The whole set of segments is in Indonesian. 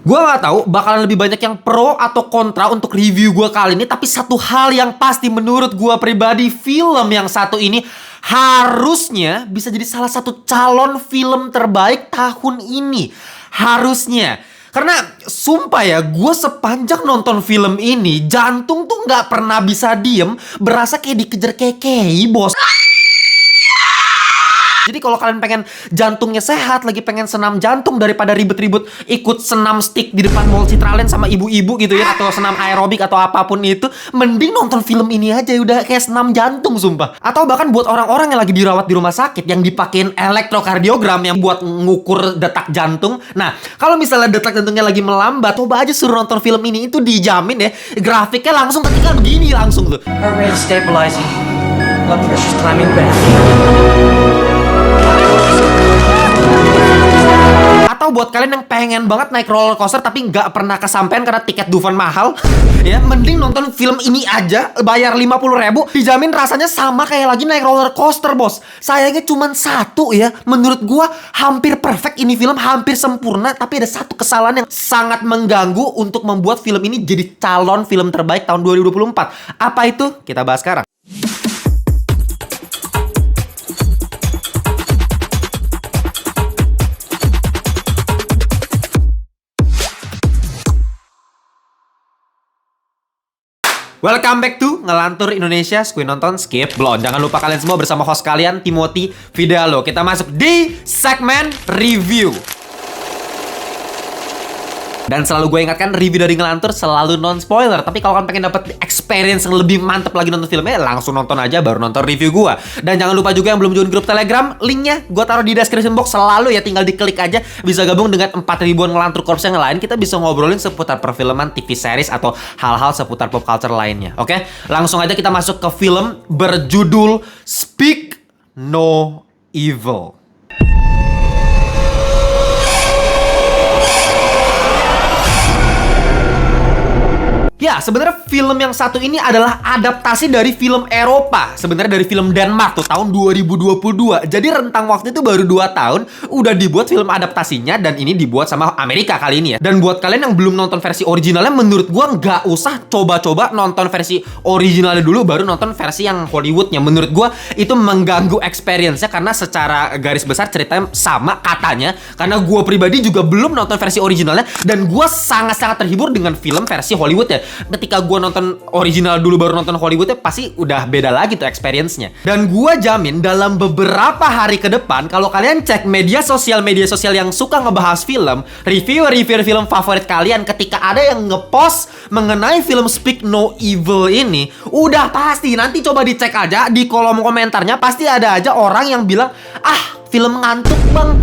Gue nggak tahu bakalan lebih banyak yang pro atau kontra untuk review gue kali ini. Tapi satu hal yang pasti menurut gue pribadi, film yang satu ini harusnya bisa jadi salah satu calon film terbaik tahun ini. Harusnya. Karena sumpah ya, gue sepanjang nonton film ini, jantung tuh nggak pernah bisa diem. Berasa kayak dikejar kekei, bos. Jadi kalau kalian pengen jantungnya sehat, lagi pengen senam jantung daripada ribet-ribet ikut senam stick di depan mall Citraland sama ibu-ibu gitu ya, atau senam aerobik atau apapun itu, mending nonton film ini aja, udah kayak senam jantung sumpah. Atau bahkan buat orang-orang yang lagi dirawat di rumah sakit yang dipakein elektrokardiogram yang buat ngukur detak jantung. Nah, kalau misalnya detak jantungnya lagi melambat, coba aja suruh nonton film ini, itu dijamin ya, grafiknya langsung ketika begini langsung tuh. Heart rate is stabilizing. Blood pressure's climbing back. Atau buat kalian yang pengen banget naik roller coaster tapi nggak pernah kesampean karena tiket Dufan mahal, ya mending nonton film ini aja, bayar 50.000, dijamin rasanya sama kayak lagi naik roller coaster, bos. Sayangnya cuma satu ya, menurut gua hampir perfect ini film, hampir sempurna, tapi ada satu kesalahan yang sangat mengganggu untuk membuat film ini jadi calon film terbaik tahun 2024. Apa itu? Kita bahas sekarang. Welcome back to Ngelantur Indonesia, Skuy Nonton Skip Blown. Jangan lupa kalian semua bersama host kalian, Timothy Vidalo. Kita masuk di segmen review. Dan selalu gue ingatkan, review dari Ngelantur selalu non-spoiler. Tapi kalau kalian pengen dapat experience yang lebih mantep lagi nonton filmnya, langsung nonton aja baru nonton review gue. Dan jangan lupa juga yang belum join grup Telegram, linknya gue taruh di description box selalu ya. Tinggal diklik aja, bisa gabung dengan 4.000-an Ngelantur Corps yang lain. Kita bisa ngobrolin seputar perfilman, TV series, atau hal-hal seputar pop culture lainnya. Oke? Langsung aja kita masuk ke film berjudul Speak No Evil. Ya, sebenarnya film yang satu ini adalah adaptasi dari film Eropa. Sebenarnya dari film Denmark tuh tahun 2022. Jadi rentang waktu itu baru 2 tahun udah dibuat film adaptasinya, dan ini dibuat sama Amerika kali ini ya. Dan buat kalian yang belum nonton versi originalnya, menurut gua nggak usah coba-coba nonton versi originalnya dulu baru nonton versi yang Hollywoodnya. Menurut gua itu mengganggu experience-nya karena secara garis besar ceritanya sama katanya. Karena gua pribadi juga belum nonton versi originalnya, dan gua sangat-sangat terhibur dengan film versi Hollywood ya. Ketika gue nonton original dulu baru nonton Hollywoodnya, pasti udah beda lagi tuh experience-nya. Dan gue jamin dalam beberapa hari ke depan, kalau kalian cek media sosial yang suka ngebahas film, review film favorit kalian, ketika ada yang ngepost mengenai film Speak No Evil ini, udah pasti nanti coba dicek aja di kolom komentarnya, pasti ada aja orang yang bilang, ah film ngantuk bang,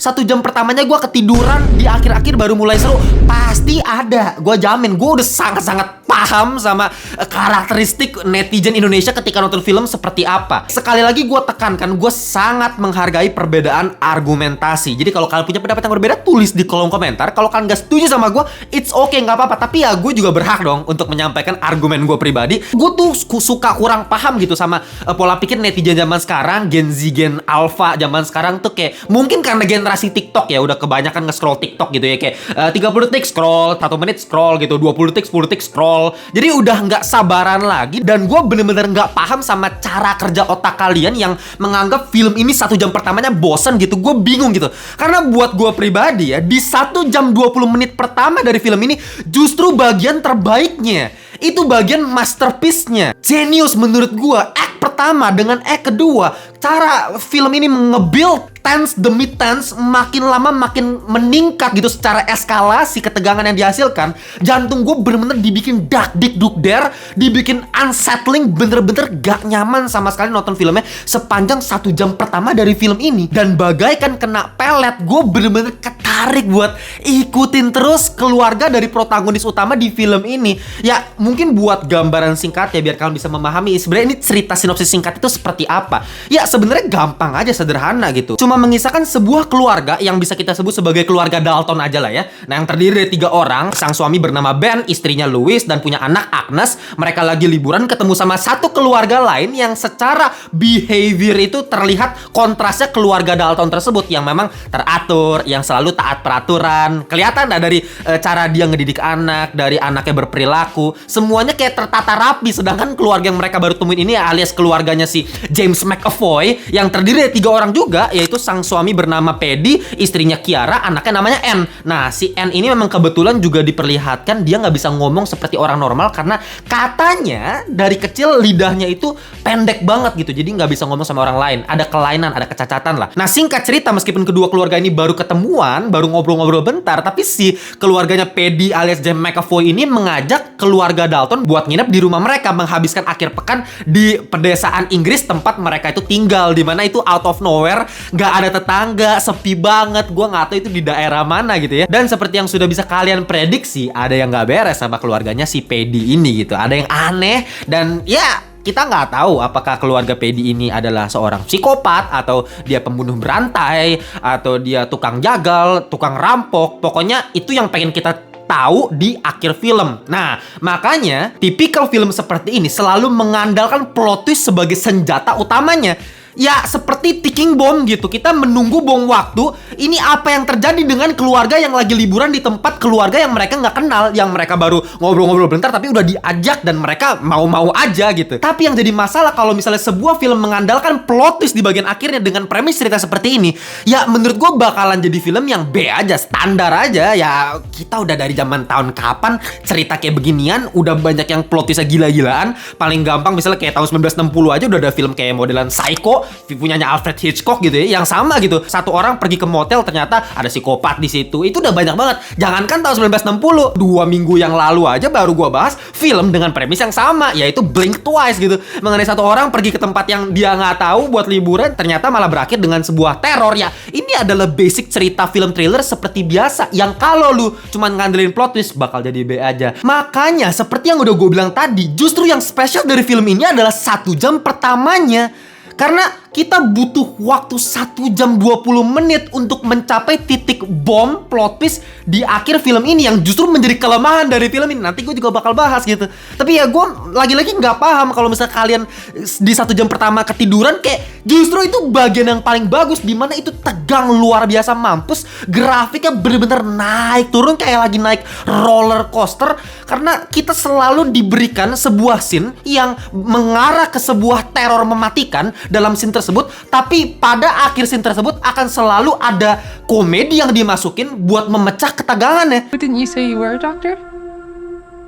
1 jam pertamanya gue ketiduran, di akhir-akhir baru mulai seru. Pasti ada, gue jamin. Gue udah sangat-sangat paham sama karakteristik netizen Indonesia ketika nonton film seperti apa. Sekali lagi gue tekankan, gue sangat menghargai perbedaan argumentasi. Jadi kalau kalian punya pendapat yang berbeda, tulis di kolom komentar. Kalau kalian gak setuju sama gue, it's okay, gak apa-apa. Tapi ya gue juga berhak dong untuk menyampaikan argumen gue pribadi. Gue tuh suka kurang paham gitu sama pola pikir netizen zaman sekarang, Gen Z, Gen Alpha zaman sekarang tuh kayak, mungkin karena generasi TikTok ya, udah kebanyakan nge-scroll TikTok gitu ya, kayak 30 detik scroll, 1 menit scroll gitu, 20 detik, 10 detik scroll. Jadi udah nggak sabaran lagi, dan gue bener-bener nggak paham sama cara kerja otak kalian yang menganggap film ini 1 jam pertamanya bosan gitu. Gue bingung gitu. Karena buat gue pribadi ya, di 1 jam 20 menit pertama dari film ini justru bagian terbaiknya. Itu bagian masterpiece-nya. Genius menurut gue. Act pertama dengan act kedua, cara film ini nge-build tense demi tense, makin lama makin meningkat gitu secara eskalasi ketegangan yang dihasilkan. Jantung gue bener-bener dibikin dak dik duk der, dibikin unsettling, bener-bener gak nyaman sama sekali nonton filmnya sepanjang 1 jam pertama dari film ini. Dan bagaikan kena pelet, gue bener-bener ketarik buat ikutin terus keluarga dari protagonis utama di film ini. Ya mungkin buat gambaran singkat ya, biar kalian bisa memahami sebenarnya ini cerita sinopsis singkat itu seperti apa. Ya sebenarnya gampang aja, sederhana gitu. Cuma cuma mengisahkan sebuah keluarga yang bisa kita sebut sebagai keluarga Dalton aja lah ya. Nah, yang terdiri dari 3 orang, sang suami bernama Ben, istrinya Louis, dan punya anak Agnes. Mereka lagi liburan ketemu sama satu keluarga lain yang secara behavior itu terlihat kontrasnya keluarga Dalton tersebut yang memang teratur, yang selalu taat peraturan. Kelihatan dah dari cara dia ngedidik anak, dari anaknya berperilaku, semuanya kayak tertata rapi. Sedangkan keluarga yang mereka baru temuin ini alias keluarganya si James McAvoy yang terdiri dari 3 orang juga, yaitu sang suami bernama Paddy, istrinya Kiara, anaknya namanya Anne. Nah, si Anne ini memang kebetulan juga diperlihatkan dia nggak bisa ngomong seperti orang normal karena katanya dari kecil lidahnya itu pendek banget gitu, jadi nggak bisa ngomong sama orang lain. Ada kelainan, ada kecacatan lah. Nah, singkat cerita, meskipun kedua keluarga ini baru ketemuan, baru ngobrol-ngobrol bentar, tapi si keluarganya Paddy alias James McAvoy ini mengajak keluarga Dalton buat nginep di rumah mereka, menghabiskan akhir pekan di pedesaan Inggris tempat mereka itu tinggal, dimana itu out of nowhere, nggak ada tetangga, sepi banget. Gue nggak tahu itu di daerah mana gitu ya. Dan seperti yang sudah bisa kalian prediksi, ada yang nggak beres sama keluarganya si Paddy ini gitu. Ada yang aneh dan ya kita nggak tahu apakah keluarga Paddy ini adalah seorang psikopat atau dia pembunuh berantai atau dia tukang jagal, tukang rampok. Pokoknya itu yang pengen kita tahu di akhir film. Nah, makanya tipikal film seperti ini selalu mengandalkan plot twist sebagai senjata utamanya. Ya, seperti ticking bomb gitu. Kita menunggu bom waktu. Ini apa yang terjadi dengan keluarga yang lagi liburan di tempat keluarga yang mereka nggak kenal, yang mereka baru ngobrol-ngobrol bentar tapi udah diajak dan mereka mau-mau aja gitu. Tapi yang jadi masalah kalau misalnya sebuah film mengandalkan plot twist di bagian akhirnya dengan premis cerita seperti ini, ya menurut gue bakalan jadi film yang B aja, standar aja. Ya, kita udah dari zaman tahun kapan cerita kayak beginian, udah banyak yang plot twistnya gila-gilaan. Paling gampang misalnya kayak tahun 1960 aja udah ada film kayak modelan Psycho, punyanya Alfred Hitchcock gitu ya, yang sama gitu. Satu orang pergi ke motel ternyata ada psikopat di situ. Itu udah banyak banget. Jangankan tahun 1960, 2 minggu yang lalu aja baru gua bahas film dengan premis yang sama, yaitu Blink Twice gitu. Mengenai satu orang pergi ke tempat yang dia nggak tahu buat liburan, ternyata malah berakhir dengan sebuah teror. Ya, ini adalah basic cerita film thriller seperti biasa, yang kalau lu cuman ngandelin plot twist bakal jadi B aja. Makanya seperti yang udah gue bilang tadi, justru yang spesial dari film ini adalah 1 jam pertamanya. Karena kita butuh waktu 1 jam 20 menit untuk mencapai titik bom plot twist di akhir film ini, yang justru menjadi kelemahan dari film ini. Nanti gue juga bakal bahas gitu. Tapi ya gue lagi-lagi nggak paham kalau misalnya kalian di 1 jam pertama ketiduran, kayak justru itu bagian yang paling bagus, dimana itu tegang luar biasa mampus, grafiknya bener-bener naik turun kayak lagi naik roller coaster. Karena kita selalu diberikan sebuah scene yang mengarah ke sebuah teror mematikan dalam scene tersebut, tapi pada akhir scene tersebut akan selalu ada komedi yang dimasukin buat memecah ketegangannya. But didn't you say you were a doctor?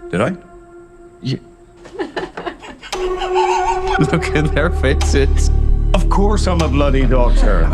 Did I? Look at their faces. Of course I'm a bloody doctor.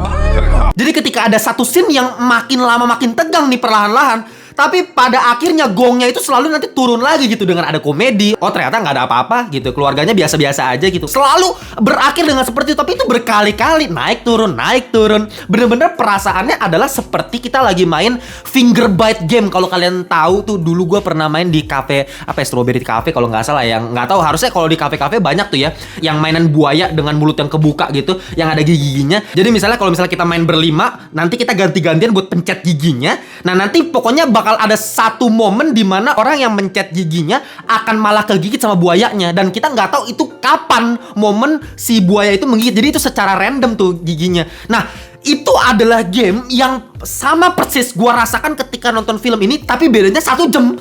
Jadi ketika ada satu scene yang makin lama makin tegang nih perlahan-lahan, tapi pada akhirnya gongnya itu selalu nanti turun lagi gitu dengan ada komedi. Oh, ternyata nggak ada apa-apa gitu, keluarganya biasa-biasa aja gitu. Selalu berakhir dengan seperti itu, tapi itu berkali-kali naik turun, naik turun. Bener-bener perasaannya adalah seperti kita lagi main finger bite game. Kalau kalian tahu tuh, dulu gue pernah main di cafe apa ya, Strawberry Cafe kalau nggak salah. Yang nggak tahu, harusnya kalau di cafe-cafe banyak tuh ya yang mainan buaya dengan mulut yang kebuka gitu, yang ada gigi-giginya. Jadi misalnya kalau misalnya kita main berlima, nanti kita ganti-gantian buat pencet giginya. Nah, nanti pokoknya bakal ada satu momen di mana orang yang mencet giginya akan malah kegigit sama buayanya, dan kita nggak tahu itu kapan momen si buaya itu menggigit. Jadi itu secara random tuh giginya. Nah, itu adalah game yang sama persis gua rasakan ketika nonton film ini, tapi bedanya 1 jam.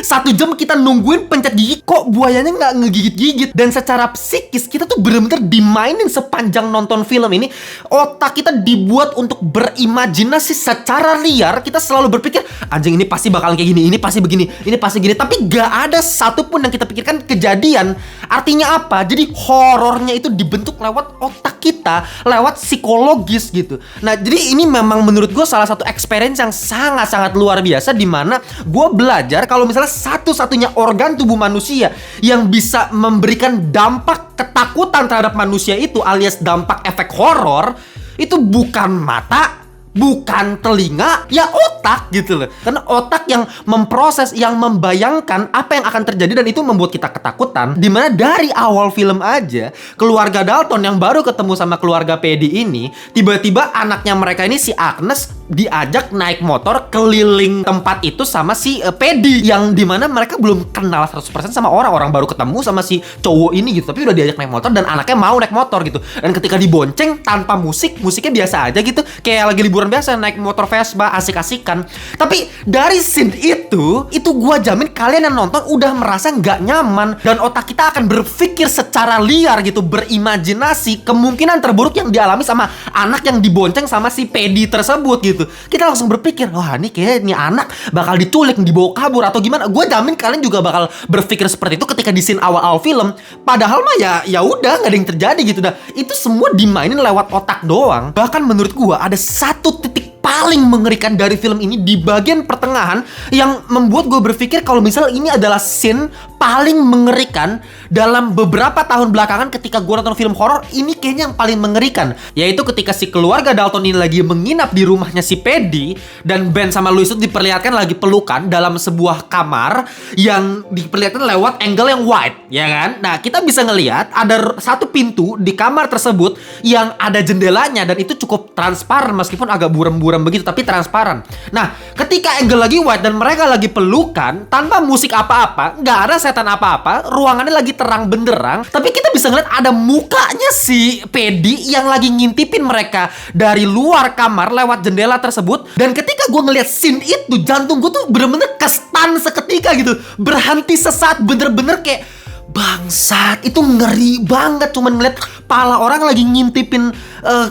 1 jam kita nungguin pencet gigi, kok buayanya nggak ngegigit-gigit. Dan secara psikis kita tuh bener-bener dimainin sepanjang nonton film ini. Otak kita dibuat untuk berimajinasi secara liar. Kita selalu berpikir, anjing ini pasti bakalan kayak gini, ini pasti begini, ini pasti gini. Tapi nggak ada satupun yang kita pikirkan kejadian. Artinya apa? Jadi horornya itu dibentuk lewat otak kita, lewat psikologis gitu. Nah, jadi ini memang menurut gue salah satu experience yang sangat-sangat luar biasa, di mana gue belajar kalau misalnya satu-satunya organ tubuh manusia yang bisa memberikan dampak ketakutan terhadap manusia itu, alias dampak efek horor, itu bukan mata, bukan telinga, ya otak gitu loh. Karena otak yang memproses, yang membayangkan apa yang akan terjadi, dan itu membuat kita ketakutan. Dimana dari awal film aja, keluarga Dalton yang baru ketemu sama keluarga Paddy ini, tiba-tiba anaknya mereka ini, si Agnes, diajak naik motor keliling tempat itu sama si Paddy, yang dimana mereka belum kenal 100% sama orang baru ketemu sama si cowok ini gitu, tapi udah diajak naik motor dan anaknya mau naik motor gitu. Dan ketika dibonceng tanpa musiknya biasa aja gitu, kayak lagi liburan biasa naik motor Vespa asik-asikan. Tapi dari scene itu gua jamin kalian yang nonton udah merasa nggak nyaman, dan otak kita akan berpikir secara liar gitu, berimajinasi kemungkinan terburuk yang dialami sama anak yang dibonceng sama si Paddy tersebut gitu. Kita langsung berpikir, wah ini kayak ini anak bakal diculik, dibawa kabur atau gimana. Gue jamin kalian juga bakal berpikir seperti itu ketika di scene awal-awal film. Padahal mah ya udah nggak ada yang terjadi gitu dah. Itu semua dimainin lewat otak doang. Bahkan menurut gue ada satu titik paling mengerikan dari film ini di bagian pertengahan yang membuat gue berpikir kalau misal ini adalah scene paling mengerikan dalam beberapa tahun belakangan ketika gue nonton film horor. Ini kayaknya yang paling mengerikan, yaitu ketika si keluarga Dalton ini lagi menginap di rumahnya si Paddy, dan Ben sama Louis itu diperlihatkan lagi pelukan dalam sebuah kamar yang diperlihatkan lewat angle yang wide, ya kan? Nah, kita bisa ngelihat ada satu pintu di kamar tersebut yang ada jendelanya, dan itu cukup transparan meskipun agak buram-buram begitu, tapi transparan. Nah, ketika angle lagi wide dan mereka lagi pelukan tanpa musik apa-apa, nggak ada setan apa-apa, ruangannya lagi terang benderang, tapi kita bisa ngeliat ada mukanya si Paddy yang lagi ngintipin mereka dari luar kamar lewat jendela tersebut. Dan ketika gue ngeliat scene itu, jantung gue tuh bener-bener kestan seketika gitu, berhenti sesaat, bener-bener kayak bangsat, itu ngeri banget. Cuman ngeliat pala orang lagi ngintipin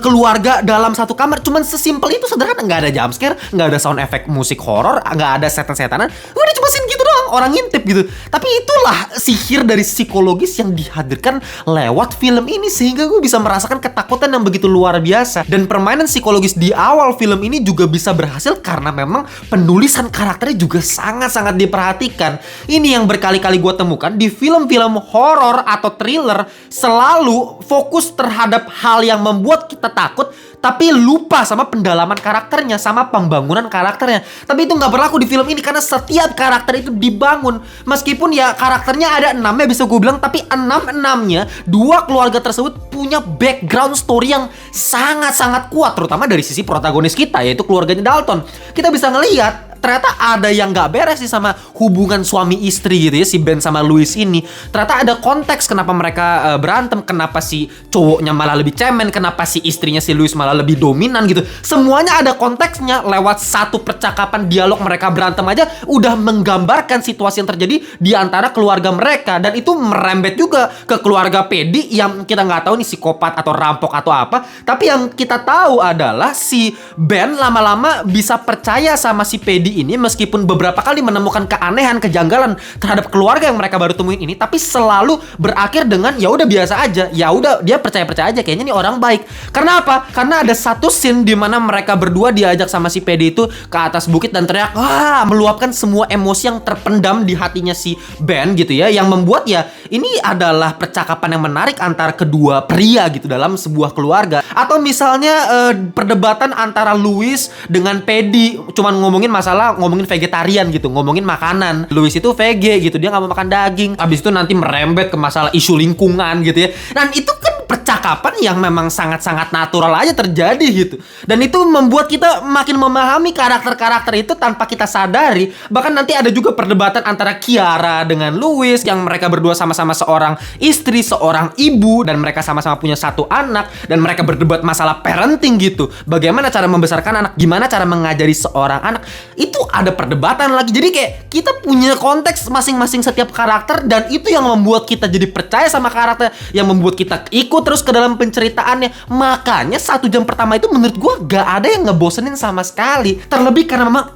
keluarga dalam satu kamar, cuman sesimpel itu, sederhana. Nggak ada jump scare, nggak ada sound effect musik horor, nggak ada setan-setanan, udah cuma scene gitu doang, orang ngintip gitu. Tapi itulah sihir dari psikologis yang dihadirkan lewat film ini, sehingga gue bisa merasakan ketakutan yang begitu luar biasa. Dan permainan psikologis di awal film ini juga bisa berhasil karena memang penulisan karakternya juga sangat-sangat diperhatikan. Ini yang berkali-kali gue temukan di film-film horor atau thriller, selalu fokus terhadap hal yang membuat kita takut, tapi lupa sama pendalaman karakternya, sama pembangunan karakternya. Tapi itu nggak berlaku di film ini, karena setiap karakter itu dibangun. Meskipun ya karakternya ada 6 ya bisa gue bilang, tapi 6-6-nya dua keluarga tersebut punya background story yang sangat-sangat kuat, terutama dari sisi protagonis kita, yaitu keluarganya Dalton. Kita bisa ngelihat ternyata ada yang nggak beres sih sama hubungan suami istri gitu ya, si Ben sama Louis ini. Ternyata ada konteks kenapa mereka berantem, kenapa si cowoknya malah lebih cemen, kenapa si istrinya si Louis malah lebih dominan gitu. Semuanya ada konteksnya. Lewat satu percakapan dialog mereka berantem aja udah menggambarkan situasi yang terjadi di antara keluarga mereka. Dan itu merembet juga ke keluarga Paddy yang kita nggak tahu nih psikopat atau rampok atau apa. Tapi yang kita tahu adalah si Ben lama-lama bisa percaya sama si Paddy ini, meskipun beberapa kali menemukan keanehan, kejanggalan terhadap keluarga yang mereka baru temuin ini, tapi selalu berakhir dengan ya udah biasa aja. Ya udah, dia percaya aja kayaknya nih orang baik. Karena apa? Karena ada satu scene di mana mereka berdua diajak sama si Paddy itu ke atas bukit dan teriak, meluapkan semua emosi yang terpendam di hatinya si Ben gitu ya, yang membuat ya ini adalah percakapan yang menarik antara kedua pria gitu dalam sebuah keluarga. Atau misalnya perdebatan antara Louis dengan Paddy, cuman ngomongin vegetarian gitu, ngomongin makanan. Louis itu VG gitu, dia nggak mau makan daging. Habis itu nanti merembet ke masalah isu lingkungan gitu ya. Dan itu kan percakapan yang memang sangat-sangat natural aja terjadi gitu. Dan itu membuat kita makin memahami karakter-karakter itu tanpa kita sadari. Bahkan nanti ada juga perdebatan antara Kiara dengan Louis, yang mereka berdua sama-sama seorang istri, seorang ibu, dan mereka sama-sama punya satu anak, dan mereka berdebat masalah parenting gitu. Bagaimana cara membesarkan anak, gimana cara mengajari seorang anak. Itu ada perdebatan lagi. Jadi kayak kita punya konteks masing-masing setiap karakter, dan itu yang membuat kita jadi percaya sama karakter, yang membuat kita ikut terus ke dalam penceritaannya. Makanya 1 jam pertama itu menurut gue gak ada yang ngebosenin sama sekali. Terlebih karena memang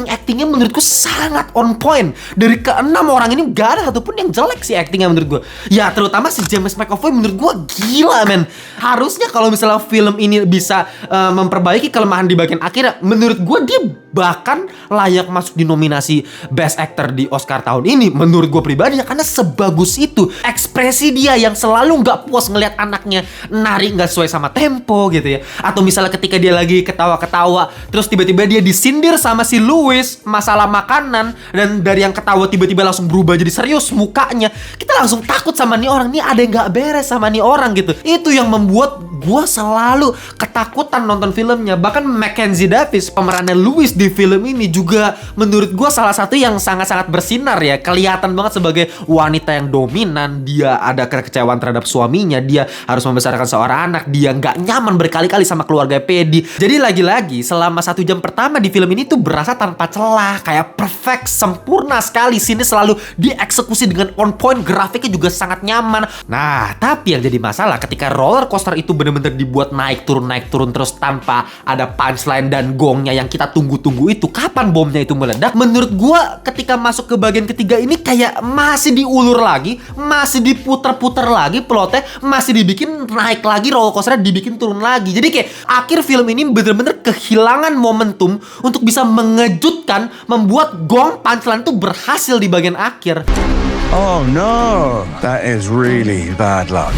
actingnya menurutku sangat on point. Dari ke-6 orang ini gak ada satupun yang jelek sih actingnya menurut gue. Ya terutama si James McAvoy menurut gue gila men. Harusnya kalau misalnya film ini bisa memperbaiki kelemahan di bagian akhir, menurut gue dia bahkan layak masuk di nominasi Best Actor di Oscar tahun ini. Menurut gue pribadi ya, karena sebagus itu ekspresi dia yang selalu gak puas ngelihat anaknya nari gak sesuai sama tempo gitu ya. Atau misalnya ketika dia lagi ketawa-ketawa terus tiba-tiba dia disindir sama si Louis masalah makanan, dan dari yang ketawa tiba-tiba langsung berubah jadi serius mukanya, kita langsung takut sama nih orang, nih ada yang gak beres sama nih orang gitu. Itu yang membuat gue selalu ketakutan nonton filmnya. Bahkan Mackenzie Davis pemerannya Louis di film ini juga menurut gue salah satu yang sangat-sangat bersinar ya. Kelihatan banget sebagai wanita yang dominan. Dia ada kekecewaan terhadap suaminya, dia harus membesarkan seorang anak, dia nggak nyaman berkali-kali sama keluarga Pedi. Jadi lagi-lagi selama 1 jam pertama di film ini tuh berasa tanpa celah, kayak perfect, sempurna sekali. Scene selalu dieksekusi dengan on point, grafiknya juga sangat nyaman. Nah tapi yang jadi masalah ketika roller coaster itu bener-bener dibuat naik turun terus tanpa ada punchline dan gongnya yang kita tunggu-tunggu itu, kapan bomnya itu meledak. Menurut gua ketika masuk ke bagian ketiga ini kayak masih diulur lagi, masih diputer-puter lagi plotnya, masih dibikin naik lagi, roller coasternya dibikin turun lagi. Jadi kayak akhir film ini bener-bener kehilangan momentum untuk bisa mengejutkan, membuat gong punchline itu berhasil di bagian akhir. Oh no, that is really bad luck.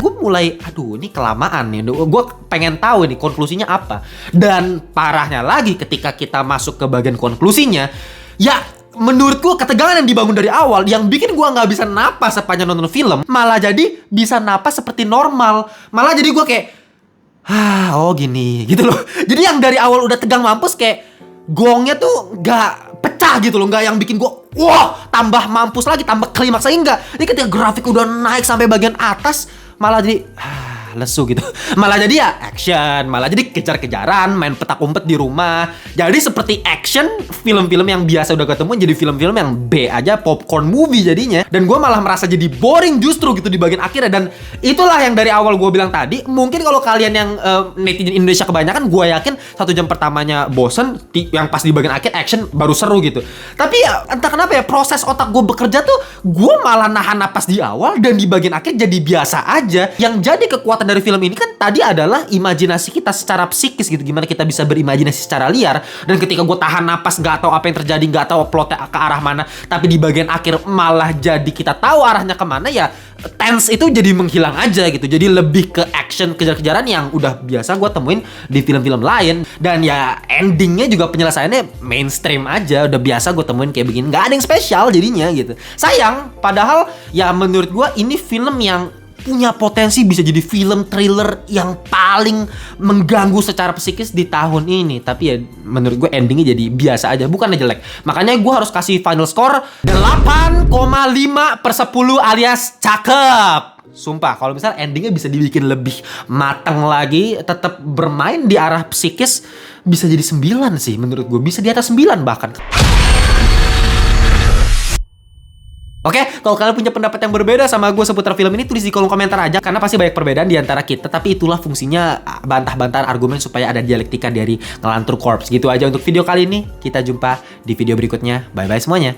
Gue mulai, aduh ini kelamaan nih. Gue pengen tahu nih konklusinya apa. Dan parahnya lagi ketika kita masuk ke bagian konklusinya, ya menurutku ketegangan yang dibangun dari awal yang bikin gue nggak bisa napas sepanjang nonton film, malah jadi bisa napas seperti normal. Malah jadi gue kayak, oh gini gitu loh. Jadi yang dari awal udah tegang mampus, kayak gongnya tuh nggak pecah gitu loh, nggak yang bikin gue wah tambah mampus lagi, tambah klimaks lagi, enggak. Jadi ketika grafik udah naik sampai bagian atas, malah jadi lesu gitu. Malah jadi ya action, malah jadi kejar-kejaran, main petak umpet di rumah. Jadi seperti action film-film yang biasa udah ketemu jadi film-film yang B aja, popcorn movie jadinya. Dan gue malah merasa jadi boring justru gitu di bagian akhirnya. Dan itulah yang dari awal gue bilang tadi, mungkin kalau kalian yang netizen Indonesia kebanyakan, gue yakin 1 jam pertamanya bosen, yang pas di bagian akhir action baru seru gitu. Tapi ya entah kenapa ya, proses otak gue bekerja tuh gue malah nahan napas di awal, dan di bagian akhir jadi biasa aja. Yang jadi kekuatan dari film ini kan tadi adalah imajinasi kita secara psikis gitu, gimana kita bisa berimajinasi secara liar. Dan ketika gue tahan napas, gak tahu apa yang terjadi, gak tahu plotnya ke arah mana, tapi di bagian akhir malah jadi kita tahu arahnya kemana, ya tense itu jadi menghilang aja gitu. Jadi lebih ke action, kejar-kejaran yang udah biasa gue temuin di film-film lain. Dan ya endingnya juga penyelesaiannya mainstream aja, udah biasa gue temuin kayak begini, gak ada yang spesial jadinya gitu. Sayang, padahal ya menurut gue ini film yang punya potensi bisa jadi film thriller yang paling mengganggu secara psikis di tahun ini. Tapi ya menurut gue endingnya jadi biasa aja, bukannya jelek. Makanya gue harus kasih final score 8,5/10 alias cakep. Sumpah, kalau misalnya endingnya bisa dibikin lebih matang lagi, tetap bermain di arah psikis, bisa jadi 9 sih menurut gue. Bisa di atas 9 bahkan. Oke, kalau kalian punya pendapat yang berbeda sama gue seputar film ini, tulis di kolom komentar aja, karena pasti banyak perbedaan di antara kita. Tapi itulah fungsinya bantah-bantahan argumen supaya ada dialektika dari Ngelantur Corps. Gitu aja untuk video kali ini. Kita jumpa di video berikutnya. Bye-bye semuanya.